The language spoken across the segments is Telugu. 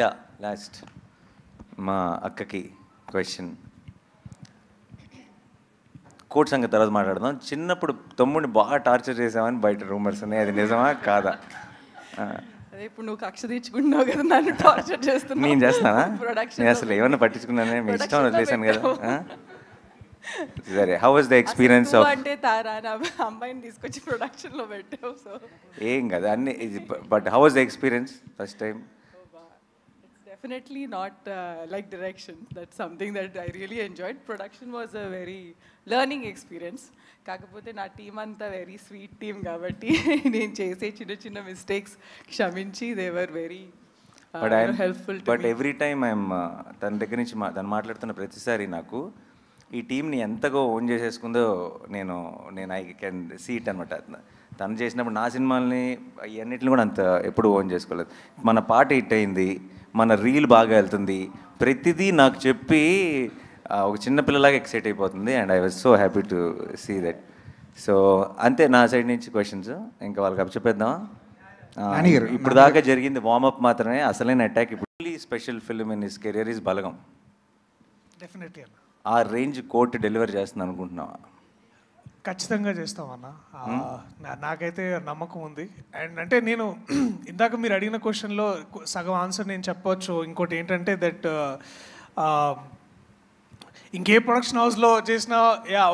యా లాస్ట్ మా అక్కకి క్వశ్చన్. కోర్ట్ సంగతి తర్వాత మాట్లాడదాం. చిన్నప్పుడు తమ్ముడిని బాగా టార్చర్ చేసామని బయట రూమర్స్ ఉన్నాయి, అది నిజమా కాదా? అదే ఇప్పుడు నువ్వు కక్ష తీర్చుకుంటున్నావు కదా, నన్ను టార్చర్ చేస్తున్నావు. నేను చేస్తానా? ప్రొడక్షన్ నేను అసలు ఏమన్నా పట్టించుకున్నానే, మీ ఇష్టం వదిలేసాను కదా. సరే, how was the experience of? అంటే తారా నా అమ్మాయిని తీసుకొచ్చి ప్రొడక్షన్లో పెట్టావు. సో ఏం కదా అన్ని, but how was the experience first time? Definitely not like direction. That's something that I really enjoyed. Production was a very learning experience. కాకపోతే నా టీం అంతా వెరీ స్వీట్ టీమ్ కాబట్టి నేను చేసే చిన్న చిన్న మిస్టేక్స్ క్షమించి they were very helpful. But every time I'm తన దగ్గర నుంచి తను మాట్లాడుతున్న ప్రతిసారి నాకు ఈ టీంని ఎంతగా ఓన్ చేసేసుకుందో నేను ఐ కెన్ సీ ఇట్ అనమాట. తను చేసినప్పుడు నా సినిమాల్ని ఇవన్నిటిని కూడా అంత ఎప్పుడు ఓన్ చేసుకోలేదు. మన పాట హిట్ అయింది, మన రీల్ బాగా వెళ్తుంది, ప్రతిదీ నాకు చెప్పి ఒక చిన్నపిల్లలాగా ఎక్సైట్ అయిపోతుంది. And I was so happy to see that. So అంతే నా సైడ్ నుంచి క్వశ్చన్స్. ఇంకా వాళ్ళకి అప్పచెప్పేద్దామా? ఇప్పుడు దాకా జరిగింది వార్మప్ మాత్రమే, అసలైన అటాక్ ఇప్పుడు. Special film in his career is Balagam. Definitely అన్న. ఆ రేంజ్ కోర్టు డెలివర్ చేస్తుంది అనుకుంటున్నావా? ఖచ్చితంగా చేస్తామన్న. నాకైతే నమ్మకం ఉంది. అండ్ అంటే నేను ఇందాక మీరు అడిగిన క్వశ్చన్లో సగం ఆన్సర్ నేను చెప్పవచ్చు. ఇంకోటి ఏంటంటే దట్ ఇంకే ప్రొడక్షన్ హౌస్లో చేసినా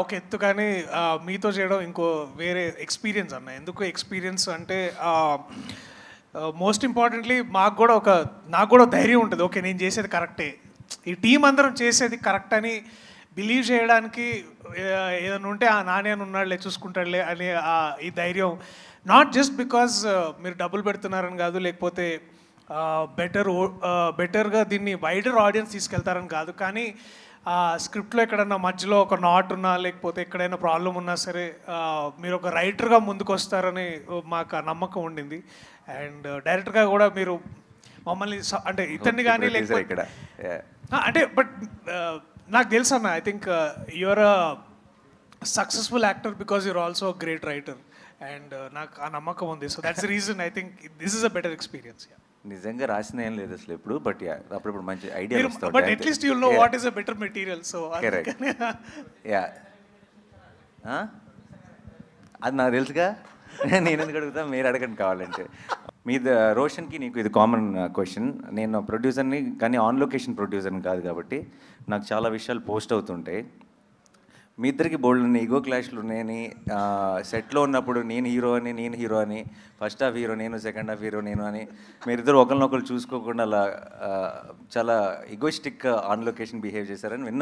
ఒక ఎత్తు, కానీ మీతో చేయడం ఇంకో వేరే ఎక్స్పీరియన్స్ అన్న. ఎందుకు ఎక్స్పీరియన్స్ అంటే మోస్ట్ ఇంపార్టెంట్లీ నాకు కూడా ధైర్యం ఉంటుంది. ఓకే, నేను చేసేది కరెక్టే, ఈ టీం అందరం చేసేది కరెక్ట్ అని బిలీవ్ చేయడానికి ఏదైనా ఉంటే ఆ నాని అని ఉన్నాడులే, చూసుకుంటాడులే అనే ఈ ధైర్యం. నాట్ జస్ట్ బికాజ్ మీరు డబ్బులు పెడుతున్నారని కాదు, లేకపోతే బెటర్గా దీన్ని వైడర్ ఆడియన్స్ తీసుకెళ్తారని కాదు, కానీ స్క్రిప్ట్లో ఎక్కడన్నా మధ్యలో ఒక నాట్ ఉన్నా, లేకపోతే ఎక్కడైనా ప్రాబ్లం ఉన్నా సరే మీరు ఒక రైటర్గా ముందుకు వస్తారని మాకు ఆ నమ్మకం ఉండింది. అండ్ డైరెక్ట్గా కూడా మీరు మమ్మల్ని అంటే ఇతన్ని కానీ లేకపోతే అంటే బట్ నాకు తెలుసు అన్న, I think your a successful actor because you're also a great writer. And నాకు ఆ నమ్మకం ఉంది. So that's the reason I think this is a better experience. నిజంగా రాసిన ఏం లేదు అసలు ఎప్పుడు, బట్ అప్పుడప్పుడు మంచి ఐడియా వస్తుంది. But at least you know what is a better material. So yeah, అది నాకు తెలుసుగా, నేను ఎందుకు అడుగుతా, మీరు అడగండి కావాలంటే. మీది రోషన్కి నీకు ఇది కామన్ క్వశ్చన్. నేను ప్రొడ్యూసర్ని, కానీ ఆన్ లొకేషన్ ప్రొడ్యూసర్ని కాదు కాబట్టి నాకు చాలా విషయాలు పోస్ట్ అవుతుంటాయి. మీ ఇద్దరికి బోల్డ్ ఈగో క్లాష్లు ఉన్నాయని, సెట్లో ఉన్నప్పుడు నేను హీరో అని, ఫస్ట్ హాఫ్ హీరో నేను, సెకండ్ హాఫ్ హీరో నేను అని మీరిద్దరు ఒకరినొకరు చూసుకోకుండా అలా చాలా ఈగోయిస్టిక్ ఆన్ లొకేషన్ బిహేవ్ చేశారని విన్నా.